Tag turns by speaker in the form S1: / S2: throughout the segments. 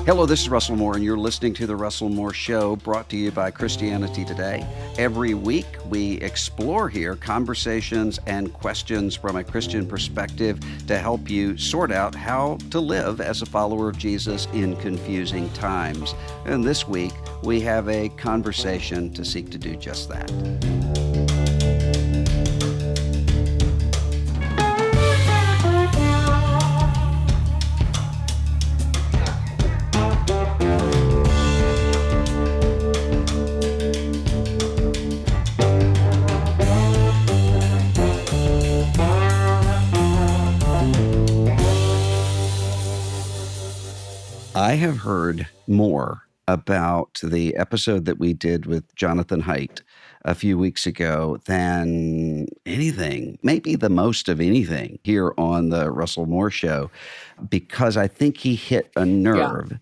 S1: Hello, this is Russell Moore, and you're listening to The Russell Moore Show, brought to you by Christianity Today. Every week, we explore here conversations and questions from a Christian perspective to help you sort out how to live as a follower of Jesus in confusing times. And this week, we have a conversation to seek to do just that. I have heard more about the episode that we did with Jonathan Haidt a few weeks ago than anything, maybe the most of anything here on the Russell Moore Show, because I think he hit a nerve. Yeah.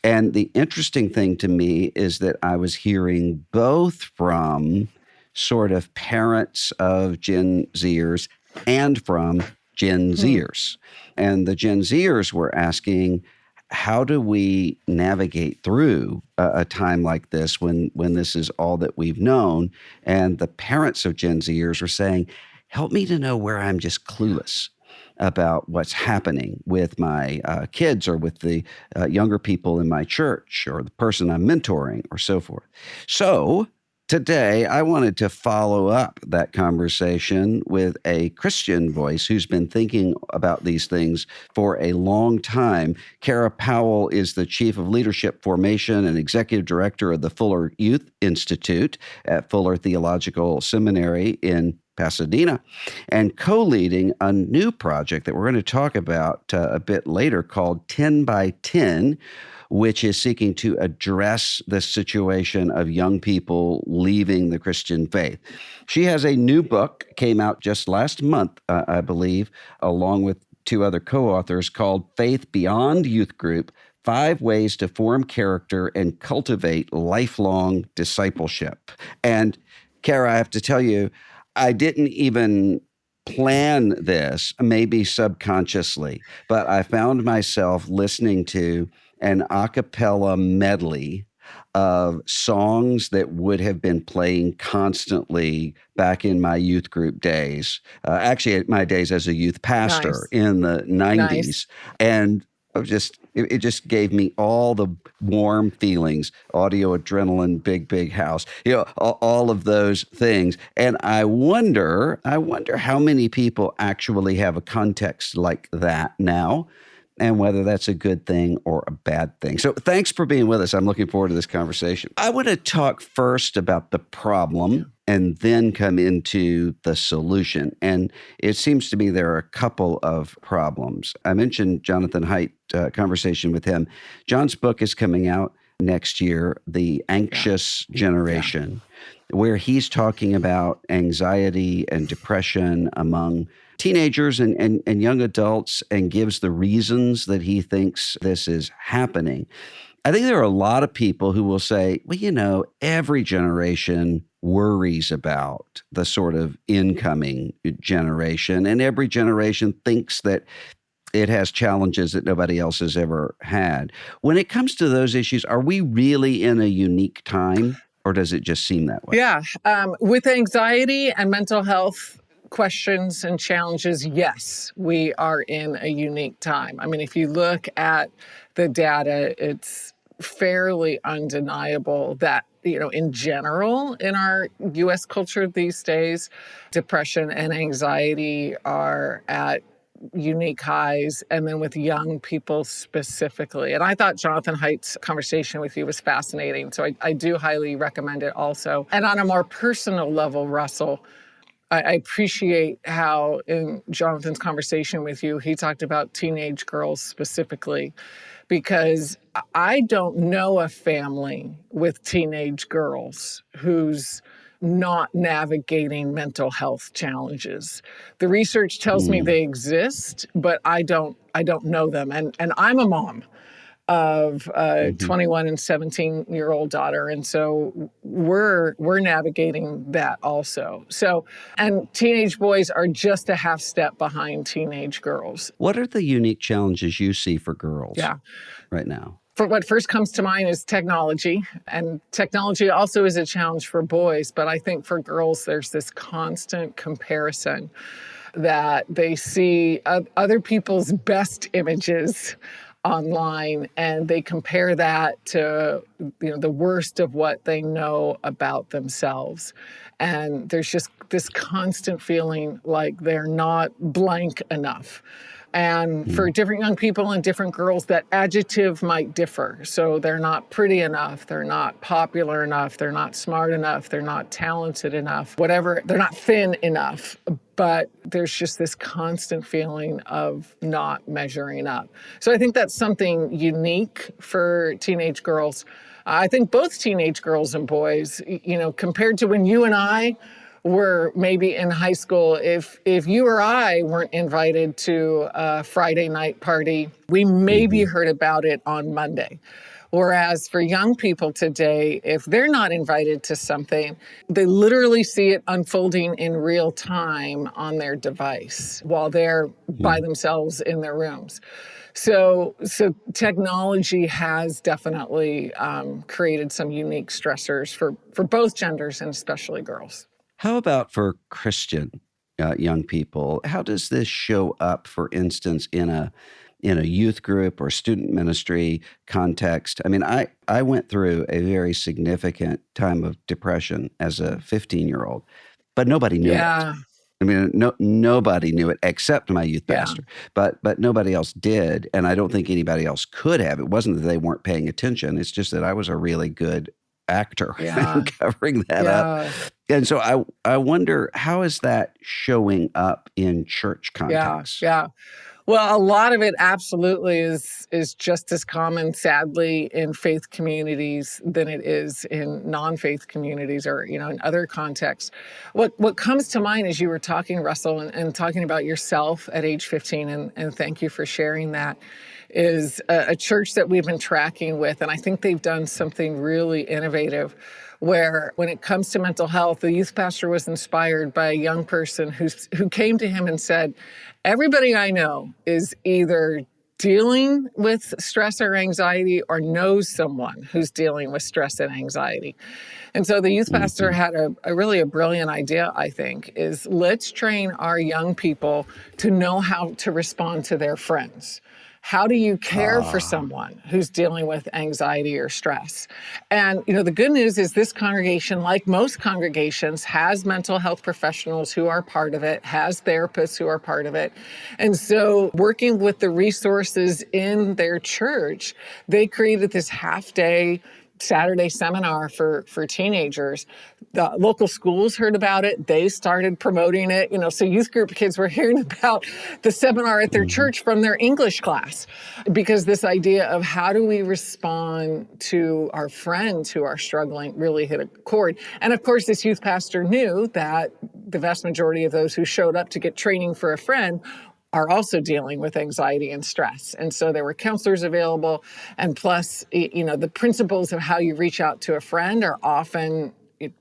S1: And the interesting thing to me is that I was hearing both from sort of parents of Gen Zers and from Gen Zers. And the Gen Zers were asking, how do we navigate through a time like this when this is all that we've known? And the parents of Gen Zers were saying, help me to know where I'm just clueless about what's happening with my kids or with the younger people in my church or the person I'm mentoring or so forth. So today, I wanted to follow up that conversation with a Christian voice who's been thinking about these things for a long time. Kara Powell is the Chief of Leadership Formation and Executive Director of the Fuller Youth Institute at Fuller Theological Seminary in Pasadena, and co-leading a new project that we're going to talk about a bit later called 10 by 10, which is seeking to address the situation of young people leaving the Christian faith. She has a new book, came out just last month, I believe, along with two other co-authors, called Faith Beyond Youth Group, 5 Ways to Form Character and Cultivate Lifelong Discipleship. And Kara, I have to tell you, I didn't even plan this, maybe subconsciously, but I found myself listening to an a cappella medley of songs that would have been playing constantly back in my youth group days, actually my days as a youth pastor in the 90s. Nice. And it just gave me all the warm feelings, audio adrenaline, big house, all of those things. And I wonder how many people actually have a context like that now, and whether that's a good thing or a bad thing. So thanks for being with us. I'm looking forward to this conversation. I want to talk first about the problem and then come into the solution. And it seems to me there are a couple of problems. I mentioned Jonathan Haidt, conversation with him. John's book is coming out next year, The Anxious Generation, where he's talking about anxiety and depression among teenagers and young adults, and gives the reasons that he thinks this is happening. I think there are a lot of people who will say, well, every generation worries about the sort of incoming generation, and every generation thinks that it has challenges that nobody else has ever had. When it comes to those issues, are we really in a unique time, or does it just seem that way?
S2: Yeah. With anxiety and mental health questions and challenges, yes, we are in a unique time. I mean, if you look at the data, it's fairly undeniable that, in general, in our U.S. culture these days, depression and anxiety are at unique highs, and then with young people specifically. And I thought Jonathan Haidt's conversation with you was fascinating, so I do highly recommend it also. And on a more personal level, Russell, I appreciate how in Jonathan's conversation with you, he talked about teenage girls specifically, because I don't know a family with teenage girls who's not navigating mental health challenges. The research tells me they exist, but I don't know them. And I'm a mom of a 21 and 17-year-old daughter. And so we're navigating that also. So, and teenage boys are just a half step behind teenage girls.
S1: What are the unique challenges you see for girls right now?
S2: For what first comes to mind is technology. And technology also is a challenge for boys, but I think for girls, there's this constant comparison that they see other people's best images online and they compare that to the worst of what they know about themselves, and there's just this constant feeling like they're not blank enough. And for
S1: Mm.
S2: different young people and different girls, that adjective might differ. So they're not pretty enough, they're not popular enough, they're not smart enough, they're not talented enough, whatever, they're not thin enough. But there's just this constant feeling of not measuring up. So I think that's something unique for teenage girls. I think both teenage girls and boys, compared to when you and I were maybe in high school, if you or I weren't invited to a Friday night party, we maybe
S1: Hmm.
S2: heard about it on Monday. Whereas for young people today, if they're not invited to something, they literally see it unfolding in real time on their device while they're by
S1: Hmm.
S2: themselves in their rooms. So technology has definitely created some unique stressors for both genders and especially girls.
S1: How about for Christian young people? How does this show up, for instance, in a youth group or student ministry context? I mean, I went through a very significant time of depression as a 15-year-old, but nobody knew it.
S2: Yeah,
S1: I mean, nobody knew it except my youth
S2: yeah,
S1: pastor, but nobody else did, and I don't think anybody else could have. It wasn't that they weren't paying attention; it's just that I was a really good actor in
S2: yeah,
S1: covering that up.
S2: yeah,
S1: And so I wonder, how is that showing up in church
S2: yeah,
S1: contexts?
S2: yeah. Well, a lot of it absolutely is just as common, sadly, in faith communities than it is in non-faith communities or in other contexts. What comes to mind as you were talking, Russell, and talking about yourself at age 15, and thank you for sharing that, is a church that we've been tracking with, and I think they've done something really innovative where when it comes to mental health, the youth pastor was inspired by a young person who came to him and said, everybody I know is either dealing with stress or anxiety or knows someone who's dealing with stress and anxiety. And so the youth pastor
S1: Hmm.
S2: had a really a brilliant idea, I think, is let's train our young people to know how to respond to their friends. How do you care for
S1: Ah,
S2: someone who's dealing with anxiety or stress? And the good news is this congregation, like most congregations, has mental health professionals who are part of it, has therapists who are part of it. And so working with the resources in their church, they created this half-day Saturday seminar for teenagers. The local schools heard about it. They started promoting it. So youth group kids were hearing about the seminar at their
S1: mhm.
S2: church from their English class, because this idea of how do we respond to our friends who are struggling really hit a chord. And of course, this youth pastor knew that the vast majority of those who showed up to get training for a friend are also dealing with anxiety and stress. And so there were counselors available. And plus, the principles of how you reach out to a friend are often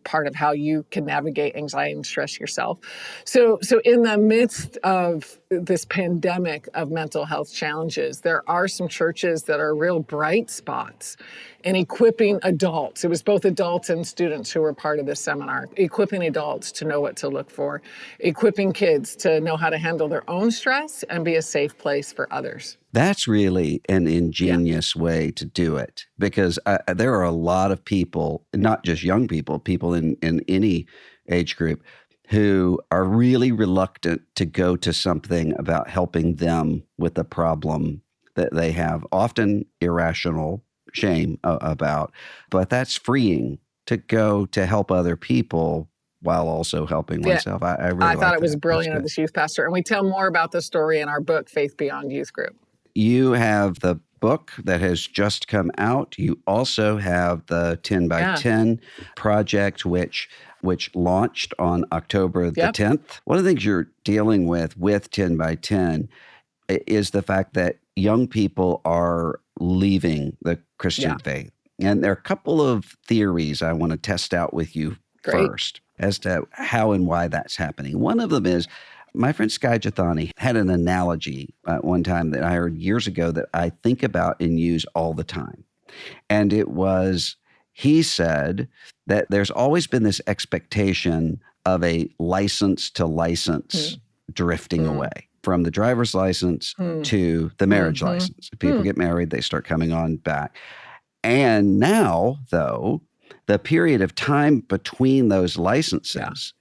S2: part of how you can navigate anxiety and stress yourself. So in the midst of this pandemic of mental health challenges, there are some churches that are real bright spots in equipping adults. It was both adults and students who were part of this seminar, equipping adults to know what to look for, equipping kids to know how to handle their own stress and be a safe place for others.
S1: That's really an
S2: Yeah,
S1: ingenious way to do it, because there are a lot of people, not just young people, people in any age group, who are really reluctant to go to something about helping them with a problem that they have, often irrational shame about. But that's freeing to go to help other people while also helping
S2: yeah.
S1: oneself. I
S2: I
S1: really
S2: thought
S1: like
S2: it was
S1: that. That's
S2: brilliant of
S1: good.
S2: this youth pastor. And we tell more about the story in our book, Faith Beyond Youth Group.
S1: You have the book that has just come out. You also have the 10 by
S2: Yeah.
S1: 10 project, which launched on October the
S2: Yep.
S1: 10th. One of the things you're dealing with 10 by 10 is the fact that young people are leaving the
S2: Yeah.
S1: Christian faith. And there are a couple of theories I want to test out with you
S2: Great.
S1: first as to how and why that's happening. One of them is, My friend Sky Jathani had an analogy one time that I heard years ago that I think about and use all the time. And it was, he said that there's always been this expectation of a license to license drifting away from the driver's license to the marriage license. If people get married, they start coming on back. And now, though, the period of time between those licenses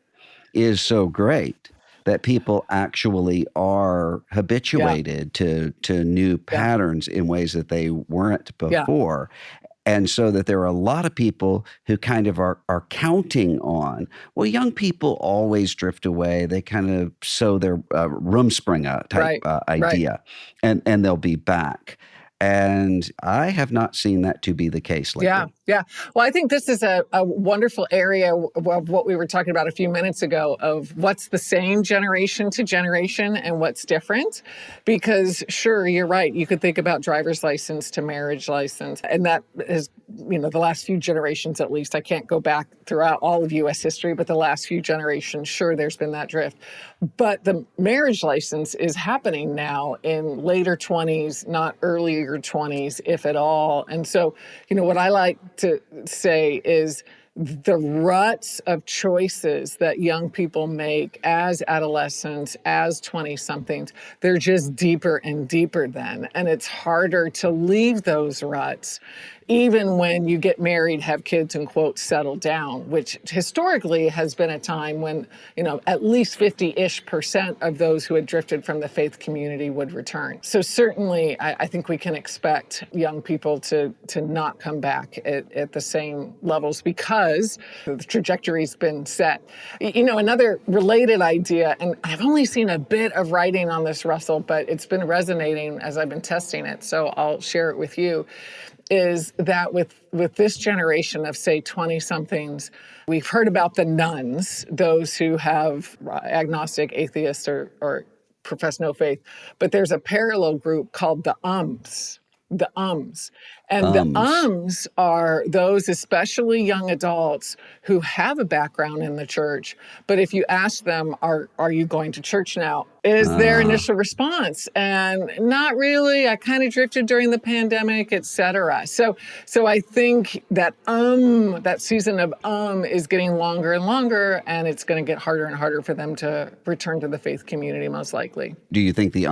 S1: is so great that people actually are habituated to new patterns in ways that they weren't before. And so that there are a lot of people who kind of are counting on, well, young people always drift away. They kind of sow their Rumspringa type idea, and they'll be back. And I have not seen that to be the case lately.
S2: Yeah. Well, I think this is a wonderful area of what we were talking about a few minutes ago of what's the same generation to generation and what's different. Because sure, you're right. You could think about driver's license to marriage license. And that is, the last few generations, at least. I can't go back throughout all of U.S. history, but the last few generations, sure, there's been that drift. But the marriage license is happening now in later 20s, not earlier 20s, if at all. And so, what I like to say is the ruts of choices that young people make as adolescents, as 20-somethings, they're just deeper and deeper then. And it's harder to leave those ruts, even when you get married, have kids, and quote, settle down, which historically has been a time when, at least 50-ish% of those who had drifted from the faith community would return. So certainly, I think we can expect young people to not come back at the same levels because the trajectory's been set. Another related idea, and I've only seen a bit of writing on this, Russell, but it's been resonating as I've been testing it, so I'll share it with you, is that with this generation of, say, 20-somethings, we've heard about the nuns, those who have agnostic, atheist, or profess no faith, but there's a parallel group called the ums. The ums. And the ums are those, especially young adults, who have a background in the church. But if you ask them, are you going to church now? Is their initial response? And not really. I kind of drifted during the pandemic, et cetera. So I think that that season of is getting longer and longer, and it's going to get harder and harder for them to return to the faith community, most likely.
S1: Do you think the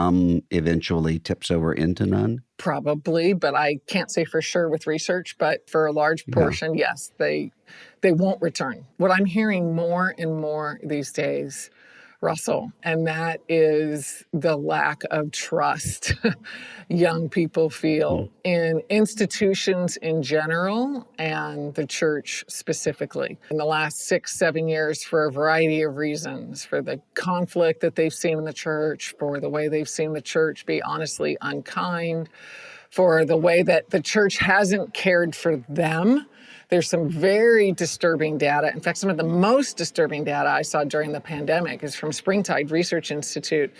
S1: eventually tips over into none?
S2: Probably, but I can't say for sure with research, but for a large portion, yes, they won't return. What I'm hearing more and more these days, Russell, and that is the lack of trust young people feel in institutions in general and the church specifically. In the last 6-7 years, for a variety of reasons, for the conflict that they've seen in the church, for the way they've seen the church be honestly unkind, for the way that the church hasn't cared for them. There's some very disturbing data. In fact, some of the most disturbing data I saw during the pandemic is from Springtide Research Institute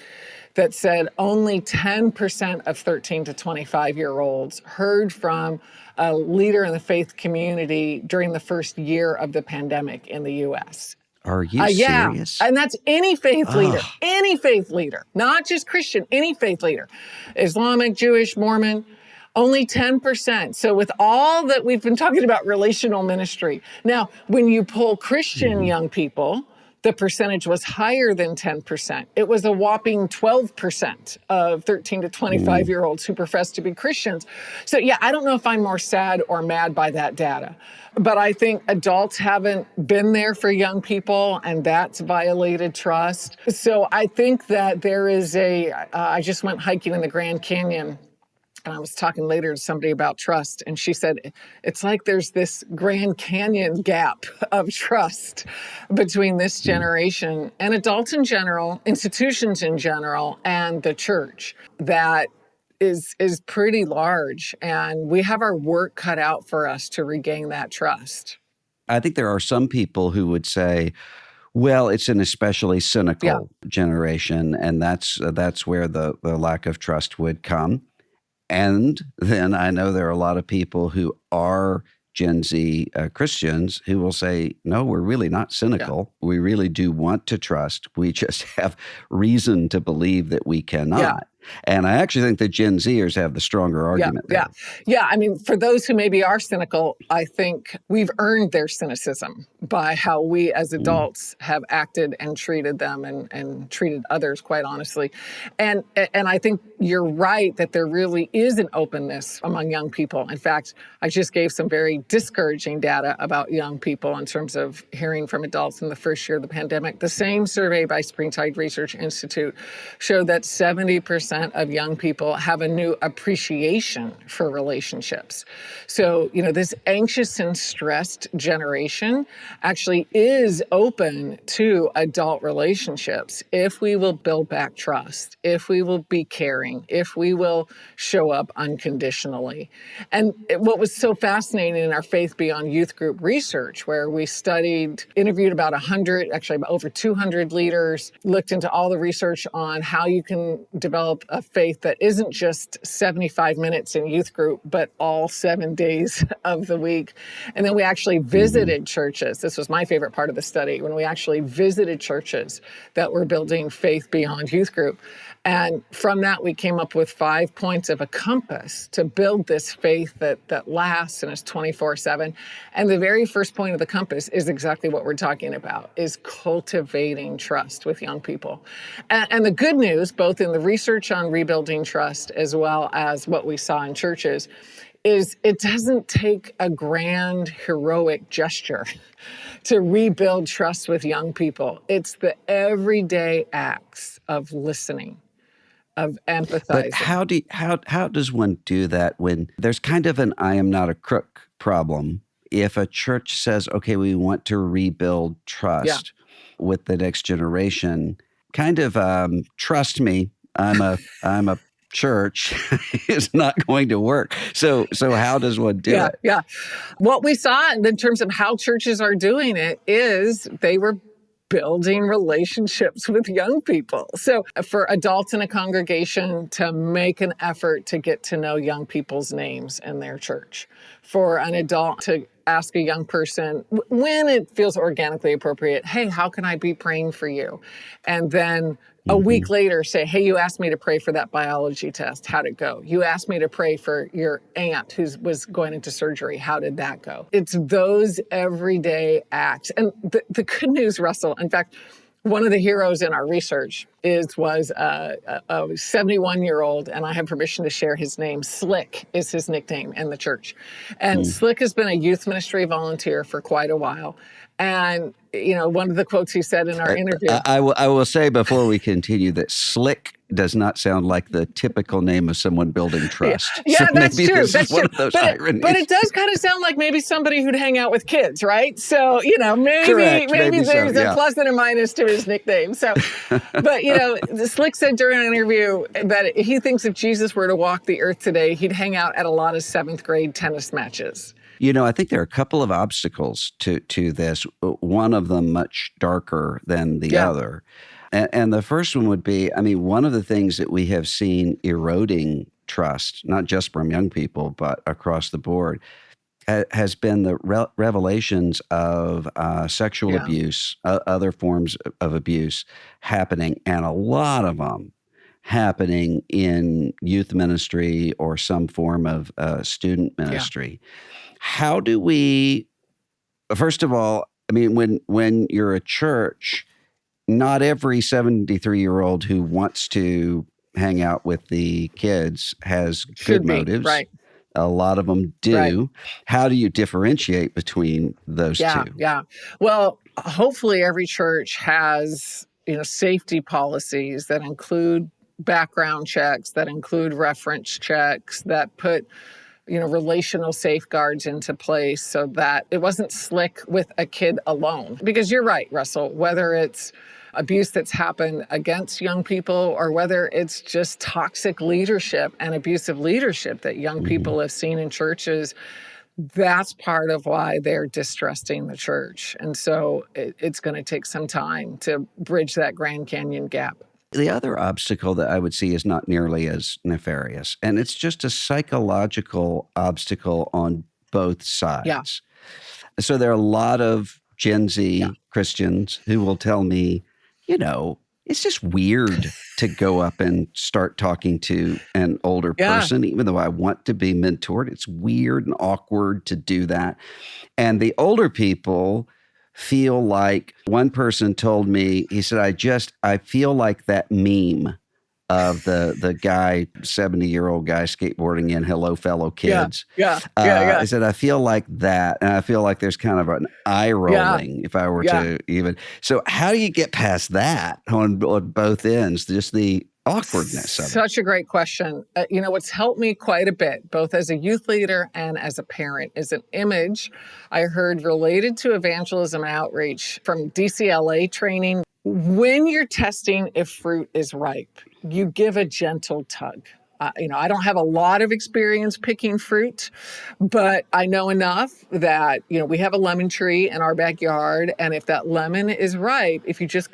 S2: that said only 10% of 13 to 25-year-olds heard from a leader in the faith community during the first year of the pandemic in the U.S.
S1: Are you serious?
S2: And that's any faith leader, not just Christian, any faith leader, Islamic, Jewish, Mormon. Only 10%. So with all that we've been talking about relational ministry, now when you poll Christian young people, the percentage was higher than 10%. It was a whopping 12% of 13 to 25-year-olds who profess to be Christians. So yeah, I don't know if I'm more sad or mad by that data, but I think adults haven't been there for young people, and that's violated trust. So I think that there is I just went hiking in the Grand Canyon, and I was talking later to somebody about trust, and she said, it's like there's this Grand Canyon gap of trust between this generation and adults in general, institutions in general, and the church that is pretty large. And we have our work cut out for us to regain that trust.
S1: I think there are some people who would say, well, it's an especially cynical generation, and that's where the lack of trust would come. And then I know there are a lot of people who are Gen Z Christians who will say, no, we're really not
S2: Yeah.
S1: cynical. We really do want to trust. We just have reason to believe that we
S2: Yeah.
S1: cannot. And I actually think the Gen Zers have the stronger
S2: Yeah,
S1: argument
S2: yeah,
S1: there.
S2: yeah. I mean, for those who maybe are cynical, I think we've earned their cynicism by how we as
S1: Mm.
S2: adults have acted and treated them and treated others, quite honestly. And I think you're right that there really is an openness among young people. In fact, I just gave some very discouraging data about young people in terms of hearing from adults in the first year of the pandemic. The same survey by Springtide Research Institute showed that 70% of young people have a new appreciation for relationships. So, this anxious and stressed generation actually is open to adult relationships if we will build back trust, if we will be caring, if we will show up unconditionally. And what was so fascinating in our Faith Beyond Youth Group research, where we interviewed about 100, actually over 200 leaders, looked into all the research on how you can develop a faith that isn't just 75 minutes in youth group, but all 7 days of the week. And then we actually visited churches. This was my favorite part of the study, when we actually visited churches that were building Faith Beyond Youth Group. And from that, we came up with 5 points of a compass to build this faith that lasts and is 24/7. And the very first point of the compass is exactly what we're talking about, is cultivating trust with young people. And the good news, both in the research on rebuilding trust as well as what we saw in churches, is it doesn't take a grand, heroic gesture to rebuild trust with young people. It's the everyday acts of listening, of
S1: But
S2: empathizing.
S1: how does one do that when there's kind of an I am not a crook problem? If a church says, okay, we want to rebuild
S2: Yeah.
S1: trust with the next generation, kind of trust me, I'm a church is not going to work. So how does one do
S2: Yeah,
S1: it?
S2: yeah. What we saw in terms of how churches are doing it is they were building relationships with young people. So for adults in a congregation to make an effort to get to know young people's names in their church, for an adult to ask a young person when it feels organically appropriate, hey, how can I be praying for you? And then a week
S1: Mhm.
S2: later say, hey, you asked me to pray for that biology test. How'd it go? You asked me to pray for your aunt who was going into surgery. How did that go? It's those everyday acts. And the good news, Russell, in fact, one of the heroes in our research was a 71-year-old, and I have permission to share his name. Slick is his nickname in the church. And
S1: Mm.
S2: Slick has been a youth ministry volunteer for quite a while. And, one of the quotes he said in our interview.
S1: I will say before we continue that slick does not sound like the typical name of someone building
S2: Yeah,
S1: trust.
S2: yeah,
S1: So
S2: that's
S1: maybe
S2: true.
S1: this is
S2: That's
S1: one
S2: true.
S1: of those
S2: But
S1: ironies.
S2: it does kind of sound like maybe somebody who'd hang out with kids, right? So, maybe
S1: Correct.
S2: maybe
S1: Maybe so.
S2: there's a
S1: Yeah.
S2: plus and a minus to his nickname. So, but Slick said during an interview that he thinks if Jesus were to walk the earth today, he'd hang out at a lot of 7th grade tennis matches.
S1: I think there are a couple of obstacles to this, one of them much darker than the
S2: Yeah,
S1: other. And the first one would be, I mean, one of the things that we have seen eroding trust, not just from young people, but across the board, has been the revelations of sexual
S2: yeah,
S1: abuse, other forms of abuse happening, and a lot of them happening in youth ministry or some form of student
S2: yeah.
S1: ministry. How do we, first of all, I mean, when you're a church, not every 73-year-old who wants to hang out with the kids has good
S2: Should be,
S1: motives.
S2: right,
S1: A lot of them
S2: right.
S1: do. How do you differentiate between those
S2: Yeah,
S1: two?
S2: yeah. Well, hopefully every church has, safety policies that include background checks, that include reference checks, that put, relational safeguards into place so that it wasn't Slick with a kid alone. Because you're right, Russell, whether it's abuse that's happened against young people or whether it's just toxic leadership and abusive leadership that young
S1: Mhm.
S2: people have seen in churches, that's part of why they're distrusting the church. And so it's going to take some time to bridge that Grand Canyon gap.
S1: The other obstacle that I would see is not nearly as nefarious, and it's just a psychological obstacle on both
S2: Yeah.
S1: sides. So there are a lot of Gen
S2: Yeah.
S1: Z Christians who will tell me, it's just weird to go up and start talking to an older
S2: Yeah.
S1: person, even though I want to be mentored. It's weird and awkward to do that. And the older people feel like one person told me, he said, I feel like that meme of the guy, 70-year-old guy skateboarding in Hello Fellow
S2: Yeah.
S1: Kids.
S2: Yeah. Yeah. Yeah.
S1: I said, I feel like that. And I feel like there's kind of an eye
S2: Yeah.
S1: rolling if I were
S2: Yeah.
S1: to even. So how do you get past that on both ends? Just the awkwardness of it.
S2: Such a great question. What's helped me quite a bit, both as a youth leader and as a parent, is an image I heard related to evangelism outreach from DCLA training. When you're testing if fruit is ripe, you give a gentle tug. I don't have a lot of experience picking fruit, but I know enough that, we have a lemon tree in our backyard. And if that lemon is ripe, if you just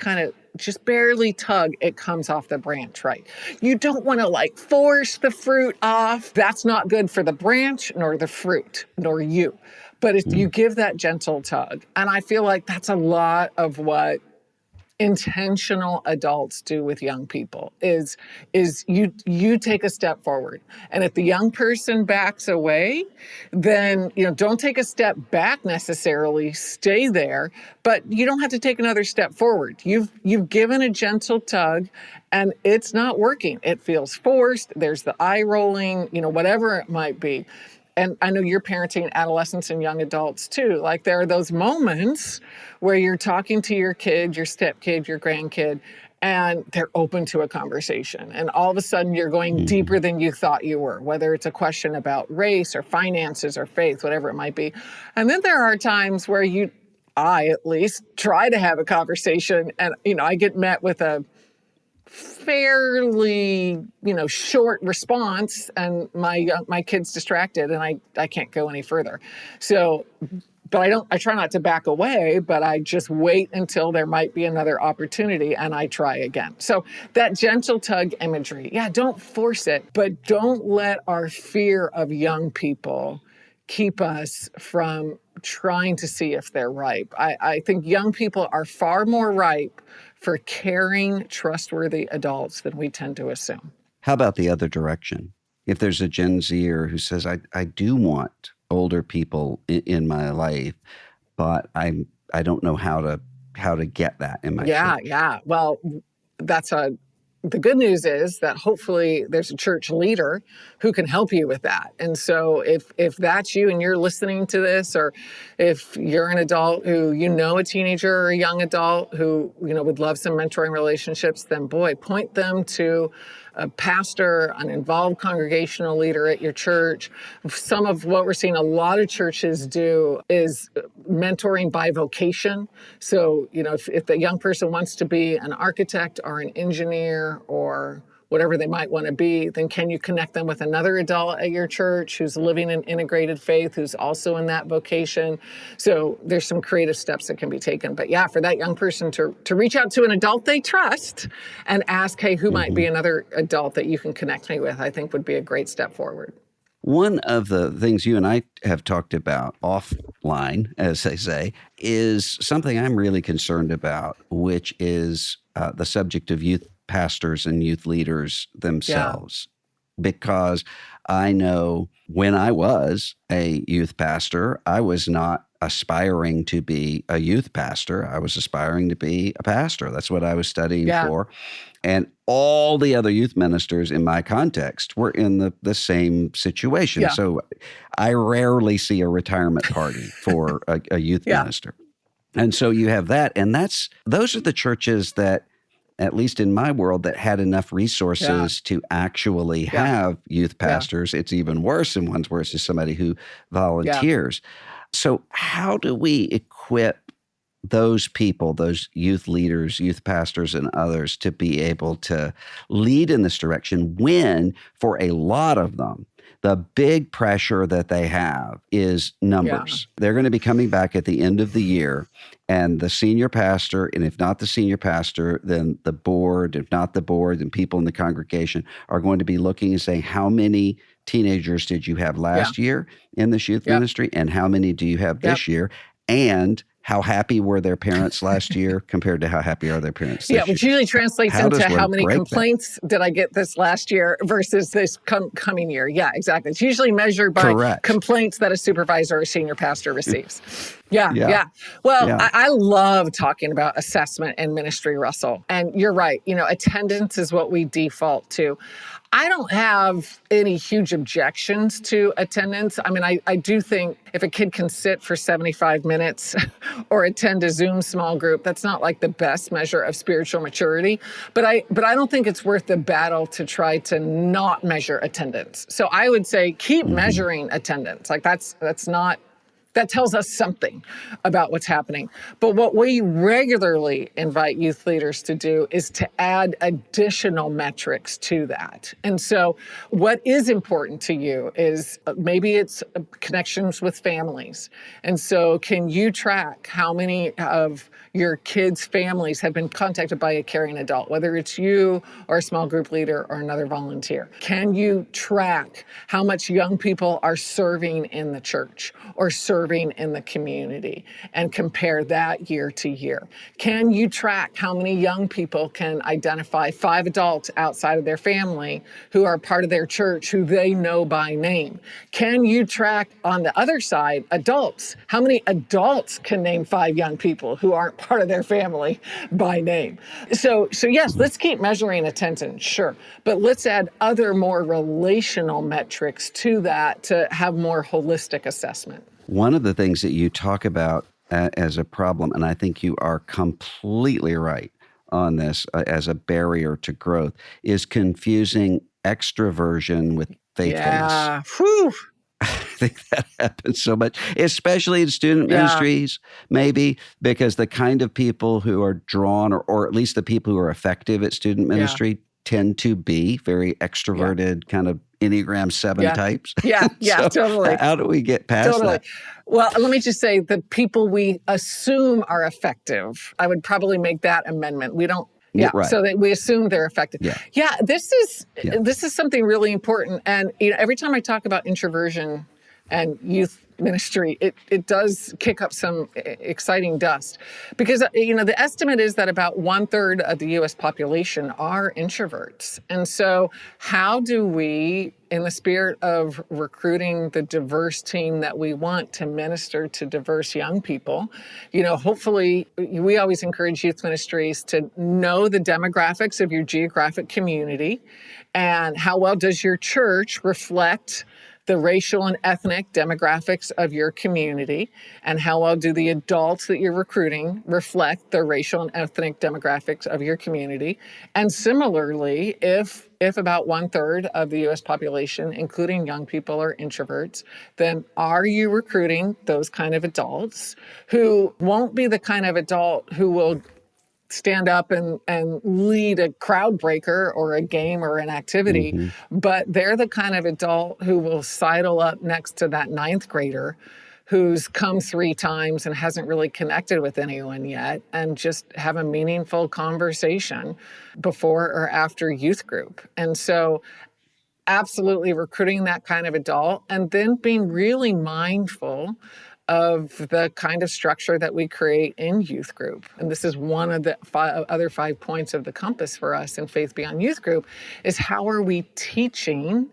S2: barely tug, it comes off the branch, right? You don't want to force the fruit off. That's not good for the branch, nor the fruit, nor you. But if you give that gentle tug, and I feel like that's a lot of what intentional adults do with young people is you take a step forward, and if the young person backs away, then don't take a step back necessarily, stay there, but you don't have to take another step forward. You've given a gentle tug and it's not working. It feels forced, there's the eye rolling, whatever it might be. And I know you're parenting adolescents and young adults too. There are those moments where you're talking to your kid, your stepkid, your grandkid, and they're open to a conversation. And all of a sudden you're going deeper than you thought you were, whether it's a question about race or finances or faith, whatever it might be. And then there are times where I at least try to have a conversation, and I get met with a fairly, short response, and my kid's distracted and I can't go any further. So, but I try not to back away, but I just wait until there might be another opportunity and I try again. So that gentle tug imagery, don't force it, but don't let our fear of young people keep us from trying to see if they're ripe. I think young people are far more ripe for caring, trustworthy adults than we tend to assume.
S1: How about the other direction? If there's a Gen Zer who says, I do want older people in my life, but I don't know how to get that in my church.
S2: Yeah. Well, the good news is that hopefully there's a church leader who can help you with that. And so if that's you and you're listening to this, or if you're an adult who a teenager or a young adult who would love some mentoring relationships, then point them to a pastor, an involved congregational leader at your church. Some of what we're seeing a lot of churches do is mentoring by vocation. So, if the young person wants to be an architect or an engineer or whatever they might want to be, then can you connect them with another adult at your church who's living an integrated faith, who's also in that vocation? So there's some creative steps that can be taken. But for that young person to reach out to an adult they trust and ask, hey, who might be another adult that you can connect me with, I think would be a great step forward.
S1: One of the things you and I have talked about offline, as they say, is something I'm really concerned about, which is the subject of youth pastors and youth leaders themselves. Because I know when I was a youth pastor, I was not aspiring to be a youth pastor. I was aspiring to be a pastor. That's what I was studying for. And all the other youth ministers in my context were in the same situation.
S2: Yeah.
S1: So I rarely see a retirement party for a youth minister. And so you have that. And those are the churches that, at least in my world, that had enough resources to actually have youth pastors. It's even worse in ones where it's just somebody who volunteers. So how do we equip those people, those youth leaders, youth pastors, and others to be able to lead in this direction when, for a lot of them, The big pressure that they have is
S2: Yeah.
S1: numbers. They're going to be coming back at the end of the year, and the senior pastor, and if not the senior pastor, then the board, if not the board, and people in the congregation are going to be looking and saying, how many teenagers did you have
S2: Yeah.
S1: last year in this youth
S2: Yep.
S1: ministry, and how many do you have
S2: Yep.
S1: this year? And how happy were their parents last year compared to how happy are their parents
S2: Yeah,
S1: this year?
S2: which usually translates
S1: How does
S2: into how
S1: one
S2: many
S1: break that?
S2: complaints did I get this last year versus this coming year. Yeah, exactly. It's usually measured by
S1: Correct.
S2: complaints that a supervisor or senior pastor receives. Yeah,
S1: Yeah.
S2: yeah. Well,
S1: Yeah.
S2: I love talking about assessment and ministry, Russell. And you're right. Attendance is what we default to. I don't have any huge objections to attendance. I mean, I do think if a kid can sit for 75 minutes or attend a Zoom small group, that's not like the best measure of spiritual maturity. But I don't think it's worth the battle to try to not measure attendance. So I would say keep measuring attendance. Like that's not. That tells us something about what's happening. But what we regularly invite youth leaders to do is to add additional metrics to that. And so what is important to you is maybe it's connections with families. And so can you track how many of your kids' families have been contacted by a caring adult, whether it's you or a small group leader or another volunteer? Can you track how much young people are serving in the church or serving in the community and compare that year to year? Can you track how many young people can identify 5 adults outside of their family who are part of their church who they know by name? Can you track on the other side adults? How many adults can name 5 young people who aren't part of their family by name? So yes, let's keep measuring attendance, sure, but let's add other more relational metrics to that to have more holistic assessment.
S1: One of the things that you talk about as a problem, and I think you are completely right on this as a barrier to growth, is confusing extraversion with faithfulness.
S2: Yeah. Whew.
S1: I think that happens so much, especially in student ministries, maybe, because the kind of people who are drawn, or at least the people who are effective at student ministry, tend to be very extroverted, kind of Enneagram 7 types.
S2: Yeah,
S1: So
S2: totally.
S1: how do we get past that?
S2: Well, let me just say the people we assume are effective, I would probably make that amendment. We don't. Yeah,
S1: Right.
S2: so that we assume they're effective. Yeah, this is something really important. And every time I talk about introversion and youth ministry, it does kick up some exciting dust, because the estimate is that about 1/3 of the U.S. population are introverts. And so how do we, in the spirit of recruiting the diverse team that we want to minister to diverse young people, hopefully we always encourage youth ministries to know the demographics of your geographic community and how well does your church reflect the racial and ethnic demographics of your community, and how well do the adults that you're recruiting reflect the racial and ethnic demographics of your community. And similarly, if about 1/3 of the U.S. population, including young people, are introverts, then are you recruiting those kind of adults who won't be the kind of adult who will stand up and lead a crowd breaker or a game or an activity, but they're the kind of adult who will sidle up next to that 9th grader who's come 3 times and hasn't really connected with anyone yet, and just have a meaningful conversation before or after youth group. And so absolutely recruiting that kind of adult, and then being really mindful of the kind of structure that we create in youth group. And this is one of the other 5 points of the compass for us in Faith Beyond Youth Group, is how are we teaching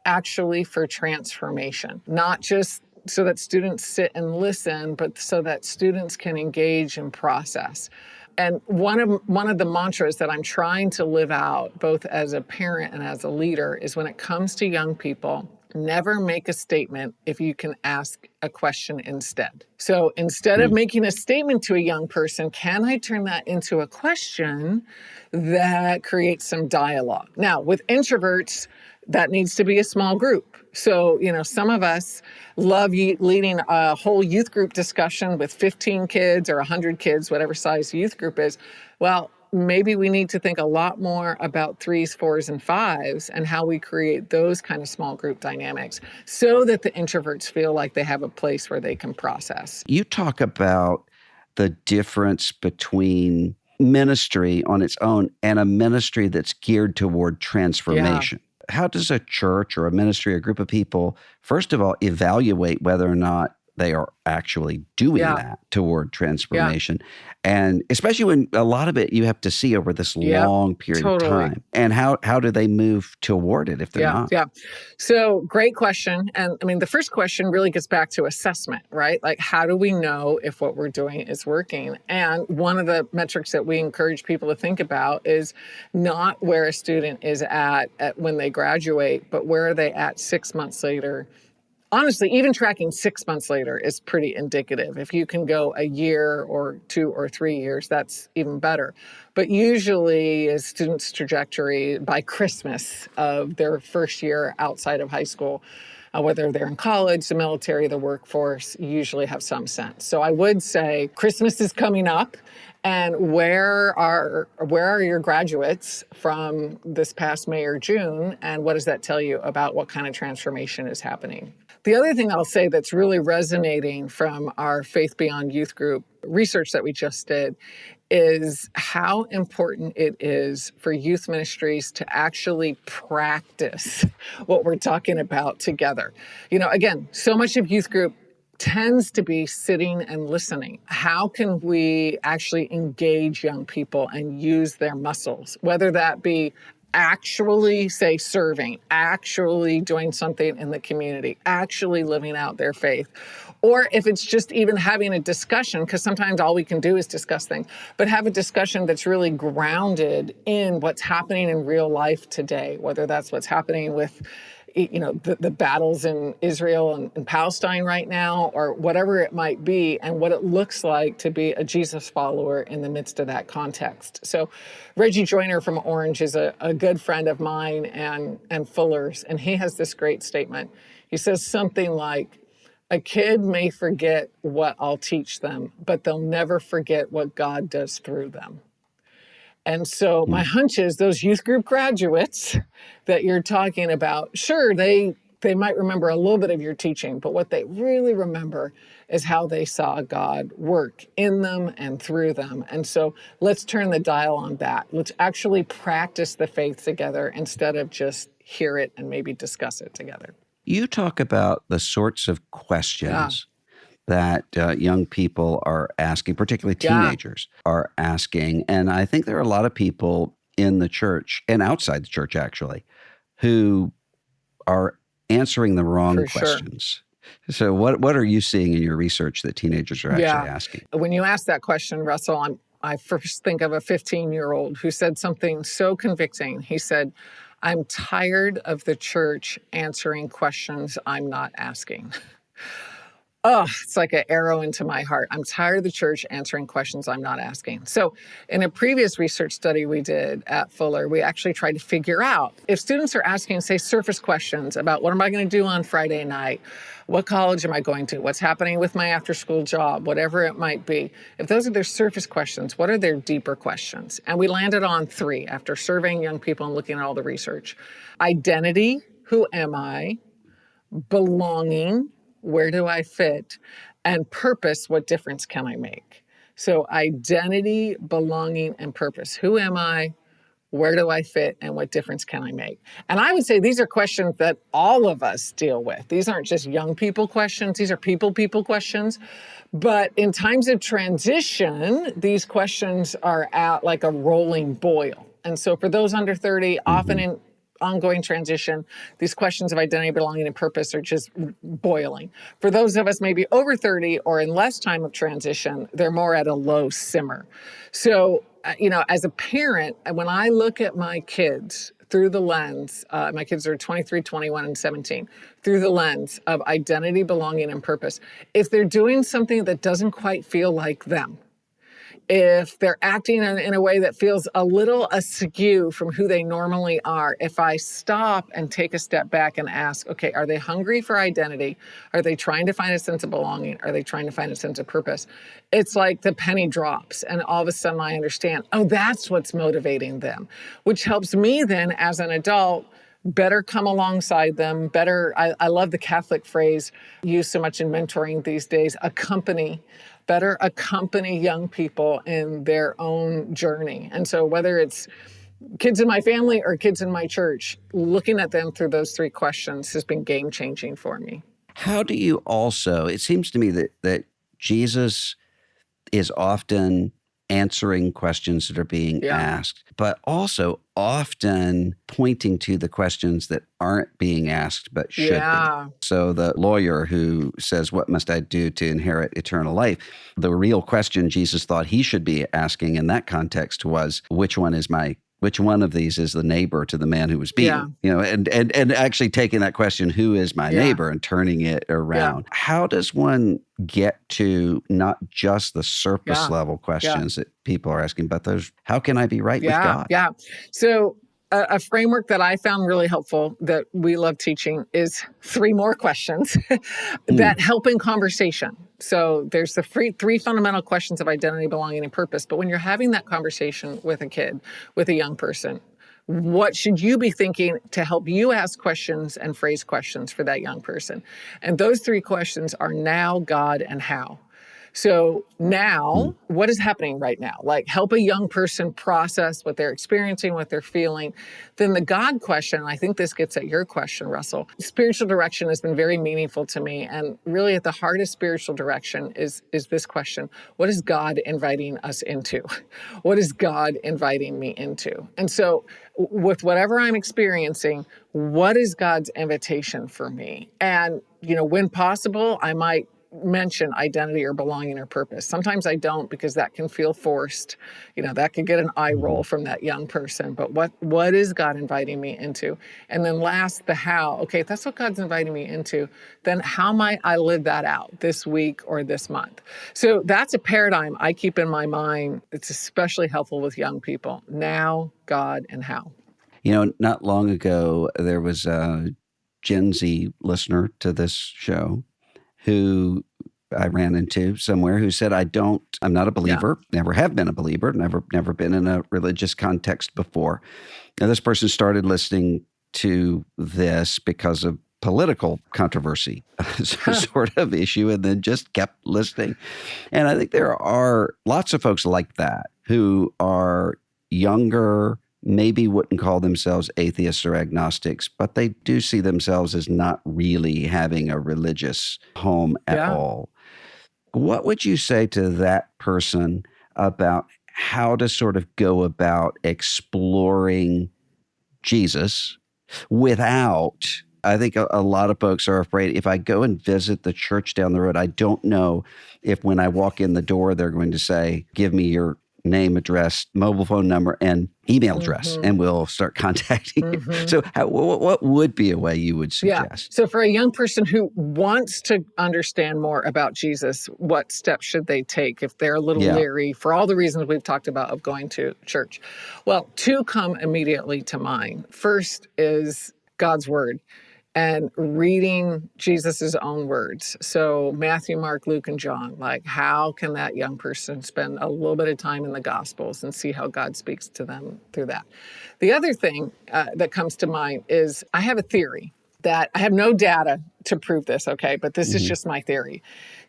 S2: actually for transformation, not just so that students sit and listen, but so that students can engage and process. And one of the mantras that I'm trying to live out, both as a parent and as a leader, is when it comes to young people, never make a statement if you can ask a question instead. So instead of making a statement to a young person, can I turn that into a question that creates some dialogue? Now, with introverts, that needs to be a small group. So, some of us love leading a whole youth group discussion with 15 kids or 100 kids, whatever size the youth group is. Well, maybe we need to think a lot more about threes, fours, and fives and how we create those kind of small group dynamics so that the introverts feel like they have a place where they can process.
S1: You talk about the difference between ministry on its own and a ministry that's geared toward transformation. How does a church or a ministry, a group of people, first of all, evaluate whether or not they are actually doing that toward transformation? And especially when a lot of it you have to see over this long period of time. And how do they move toward it if they're not?
S2: So great question. And I mean, the first question really gets back to assessment, right? Like, how do we know if what we're doing is working? And one of the metrics that we encourage people to think about is not where a student is at when they graduate, but where are they at 6 months later. Honestly, even tracking 6 months later is pretty indicative. If you can go a year or 2 or 3 years, that's even better. But usually a student's trajectory by Christmas of their first year outside of high school, whether they're in college, the military, the workforce, usually have some sense. So I would say Christmas is coming up. And where are your graduates from this past May or June? And what does that tell you about what kind of transformation is happening? The other thing I'll say that's really resonating from our Faith Beyond Youth Group research that we just did is how important it is for youth ministries to actually practice what we're talking about together. You know, again, so much of youth group tends to be sitting and listening. How can we actually engage young people and use their muscles, whether that be actually, say, serving, actually doing something in the community, actually living out their faith, or if it's just even having a discussion, because sometimes all we can do is discuss things, but have a discussion that's really grounded in what's happening in real life today, whether that's what's happening with the battles in Israel and Palestine right now, or whatever it might be, and what it looks like to be a Jesus follower in the midst of that context. So Reggie Joyner from Orange is a good friend of mine and Fuller's, and he has this great statement. He says something like, a kid may forget what I'll teach them, but they'll never forget what God does through them. And so my hunch is those youth group graduates that you're talking about, sure, they might remember a little bit of your teaching, but what they really remember is how they saw God work in them and through them. And so let's turn the dial on that. Let's actually practice the faith together instead of just hear it and maybe discuss it together.
S1: You talk about the sorts of questions that young people are asking, particularly teenagers are asking. And I think there are a lot of people in the church and outside the church, actually, who are answering the wrong questions. So what are you seeing in your research that teenagers are actually asking?
S2: When you ask that question, Russell, I first think of a 15-year-old who said something so convicting. He said, I'm tired of the church answering questions I'm not asking. Oh, it's like an arrow into my heart. I'm tired of the church answering questions I'm not asking. So in a previous research study we did at Fuller, we actually tried to figure out if students are asking, say, surface questions about what am I going to do on Friday night? What college am I going to? What's happening with my after-school job? Whatever it might be. If those are their surface questions, what are their deeper questions? And we landed on 3 after surveying young people and looking at all the research. Identity, who am I? Belonging, where do I fit? And purpose, what difference can I make? So identity, belonging, and purpose. Who am I? Where do I fit? And what difference can I make? And I would say these are questions that all of us deal with. These aren't just young people questions. These are people questions. But in times of transition, these questions are at like a rolling boil. And so for those under 30, often in ongoing transition, these questions of identity, belonging, and purpose are just boiling. For those of us maybe over 30 or in less time of transition, they're more at a low simmer. So, as a parent, when I look at my kids through the lens, my kids are 23, 21, and 17, through the lens of identity, belonging, and purpose, if they're doing something that doesn't quite feel like them, if they're acting in a way that feels a little askew from who they normally are, if I stop and take a step back and ask, okay, are they hungry for identity? Are they trying to find a sense of belonging? Are they trying to find a sense of purpose? It's like the penny drops, and all of a sudden I understand, oh, that's what's motivating them, which helps me then as an adult better come alongside them, better. I love the Catholic phrase used so much in mentoring these days, better accompany young people in their own journey. And so whether it's kids in my family or kids in my church, looking at them through those three questions has been game changing for me.
S1: How do you also, it seems to me that Jesus is often answering questions that are being asked, but also often pointing to the questions that aren't being asked but should be. So the lawyer who says, what must I do to inherit eternal life? The real question Jesus thought he should be asking in that context was, which one of these is the neighbor to the man who was beaten? And actually taking that question, who is my neighbor, and turning it around. How does one get to not just the surface level questions that people are asking, but those, how can I be right with God?
S2: So a framework that I found really helpful that we love teaching is three more questions that help in conversation. So there's the three fundamental questions of identity, belonging, and purpose. But when you're having that conversation with a kid, with a young person, what should you be thinking to help you ask questions and phrase questions for that young person? And those three questions are now, God, and how. So now, what is happening right now? Like, help a young person process what they're experiencing, what they're feeling. Then the God question, I think this gets at your question, Russell. Spiritual direction has been very meaningful to me. And really at the heart of spiritual direction is this question: what is God inviting us into? What is God inviting me into? And so with whatever I'm experiencing, what is God's invitation for me? And, when possible, I might mention identity or belonging or purpose. Sometimes I don't, because that can feel forced. That could get an eye roll from that young person. But what is God inviting me into? And then last, the how. Okay, if that's what God's inviting me into, then how might I live that out this week or this month? So that's a paradigm I keep in my mind. It's especially helpful with young people. Now, God, and how.
S1: Not long ago, there was a Gen Z listener to this show who I ran into somewhere who said, I'm not a believer, never have been a believer, never been in a religious context before. Now, this person started listening to this because of political controversy, sort of issue, and then just kept listening. And I think there are lots of folks like that who are younger, maybe wouldn't call themselves atheists or agnostics, but they do see themselves as not really having a religious home at all. What would you say to that person about how to sort of go about exploring Jesus without, I think a lot of folks are afraid, if I go and visit the church down the road, I don't know if when I walk in the door, they're going to say, give me your name, address, mobile phone number, and email address, and we'll start contacting you. So what would be a way you would suggest?
S2: So for a young person who wants to understand more about Jesus, what steps should they take if they're a little leery for all the reasons we've talked about of going to church? Well, two come immediately to mind. First is God's word and reading Jesus's own words. So Matthew, Mark, Luke, and John, like, how can that young person spend a little bit of time in the Gospels and see how God speaks to them through that? The other thing that comes to mind is I have a theory that I have no data to prove this, okay, but this is just my theory,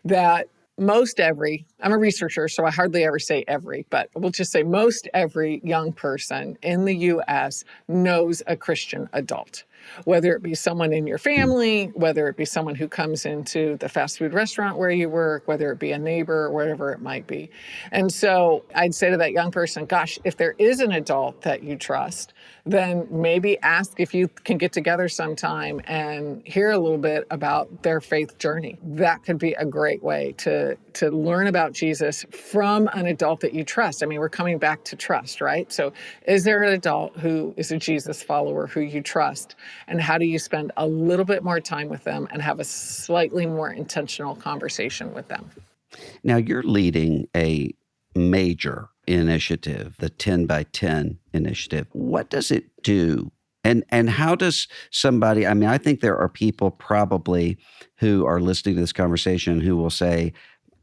S2: that I'm a researcher, so I hardly ever say every, but we'll just say most every young person in the U.S. knows a Christian adult, whether it be someone in your family, whether it be someone who comes into the fast food restaurant where you work, whether it be a neighbor, or whatever it might be. And so I'd say to that young person, gosh, if there is an adult that you trust, then maybe ask if you can get together sometime and hear a little bit about their faith journey. That could be a great way to learn about Jesus from an adult that you trust. I mean, we're coming back to trust, right? So is there an adult who is a Jesus follower who you trust? And how do you spend a little bit more time with them and have a slightly more intentional conversation with them?
S1: Now, you're leading a major initiative, the 10 by 10 initiative. What does it do? And how does somebody, I mean, I think there are people probably who are listening to this conversation who will say,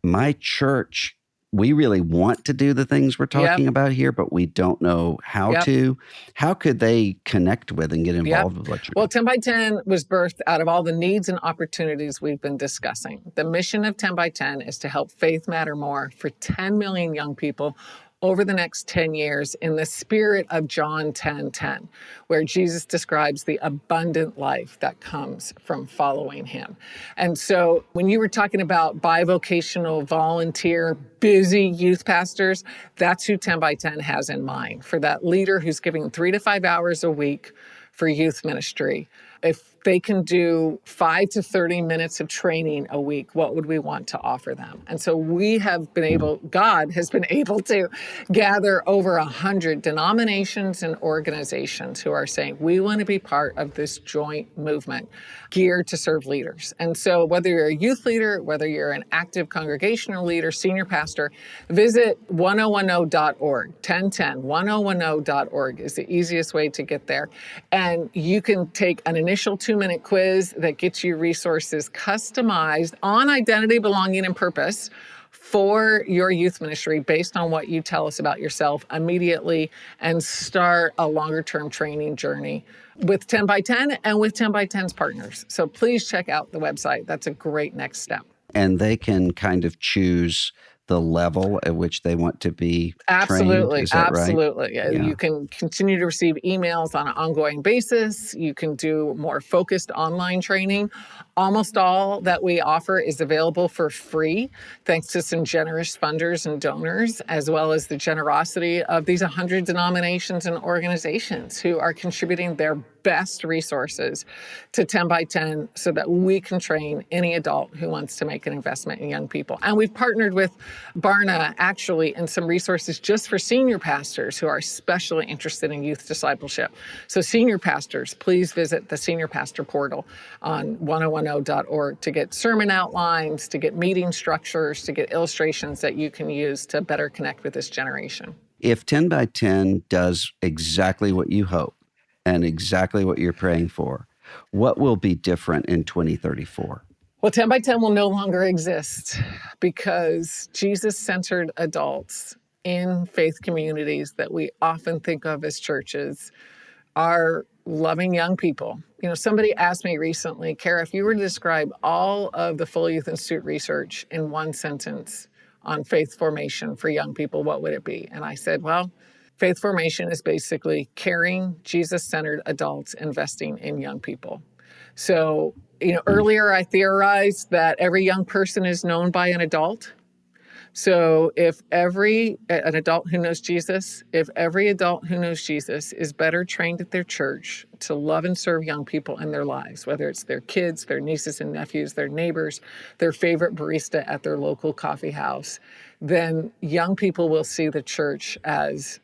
S1: my church, we really want to do the things we're talking about here, but we don't know how to. How could they connect with and get involved with what you're doing?
S2: Well, 10 by 10 was birthed out of all the needs and opportunities we've been discussing. The mission of 10 by 10 is to help faith matter more for 10 million young people over the next 10 years in the spirit of John 10:10, where Jesus describes the abundant life that comes from following him. And so when you were talking about bivocational, volunteer, busy youth pastors, that's who 10 by 10 has in mind, for that leader who's giving 3 to 5 hours a week for youth ministry. If they can do 5 to 30 minutes of training a week, what would we want to offer them? And so we have been able, God has been able to gather over 100 denominations and organizations who are saying, we want to be part of this joint movement geared to serve leaders. And so whether you're a youth leader, whether you're an active congregational leader, senior pastor, visit 1010.org, 1010.org is the easiest way to get there. And you can take an initial 2-minute quiz that gets you resources customized on identity, belonging, and purpose for your youth ministry based on what you tell us about yourself immediately, and start a longer-term training journey with 10 by 10 and with 10 by 10's partners. So please check out the website. That's a great next step.
S1: And they can kind of choose the level at which they want to be trained. Is that right?
S2: Absolutely. Yeah. You can continue to receive emails on an ongoing basis. You can do more focused online training. Almost all that we offer is available for free, thanks to some generous funders and donors, as well as the generosity of these 100 denominations and organizations who are contributing their best resources to 10 by 10 so that we can train any adult who wants to make an investment in young people. And we've partnered with Barna, actually, in some resources just for senior pastors who are especially interested in youth discipleship. So senior pastors, please visit the Senior Pastor Portal on 1010.org to get sermon outlines, to get meeting structures, to get illustrations that you can use to better connect with this generation.
S1: If 10 by 10 does exactly what you hope and exactly what you're praying for, what will be different in 2034?
S2: Well, 10 by 10 will no longer exist because Jesus-centered adults in faith communities that we often think of as churches are loving young people. You know, somebody asked me recently, Kara, if you were to describe all of the Full Youth Institute research in one sentence on faith formation for young people, what would it be? And I said, well, faith formation is basically caring, Jesus-centered adults investing in young people. So, you know, earlier I theorized that every young person is known by an adult. So if an adult who knows Jesus, if every adult who knows Jesus is better trained at their church to love and serve young people in their lives, whether it's their kids, their nieces and nephews, their neighbors, their favorite barista at their local coffee house, then young people will see the church as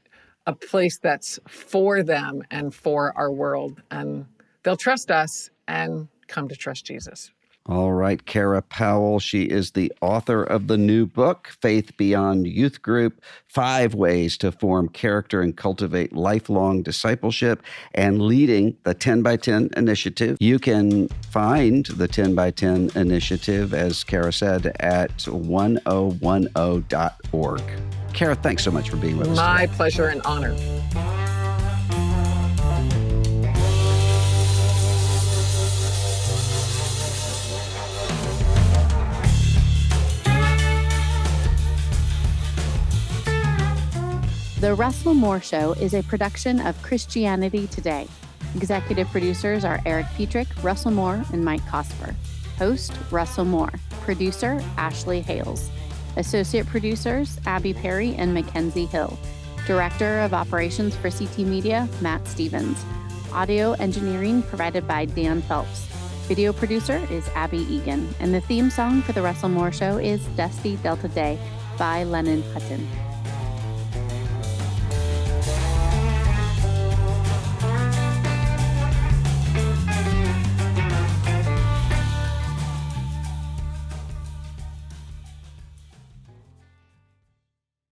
S2: a place that's for them and for our world. And they'll trust us and come to trust Jesus.
S1: All right, Kara Powell. She is the author of the new book, Faith Beyond Youth Group, 5 Ways to Form Character and Cultivate Lifelong Discipleship, and leading the 10 by 10 initiative. You can find the 10 by 10 initiative, as Kara said, at 1010.org. Kara, thanks so much for being with us
S2: My
S1: today.
S2: pleasure and honor.
S3: The Russell Moore Show is a production of Christianity Today. Executive producers are Eric Petrick, Russell Moore, and Mike Cosper. Host, Russell Moore. Producer, Ashley Hales. Associate producers, Abby Perry and Mackenzie Hill. Director of Operations for CT Media, Matt Stevens. Audio engineering provided by Dan Phelps. Video producer is Abby Egan. And the theme song for The Russell Moore Show is Dusty Delta Day by Lennon Hutton.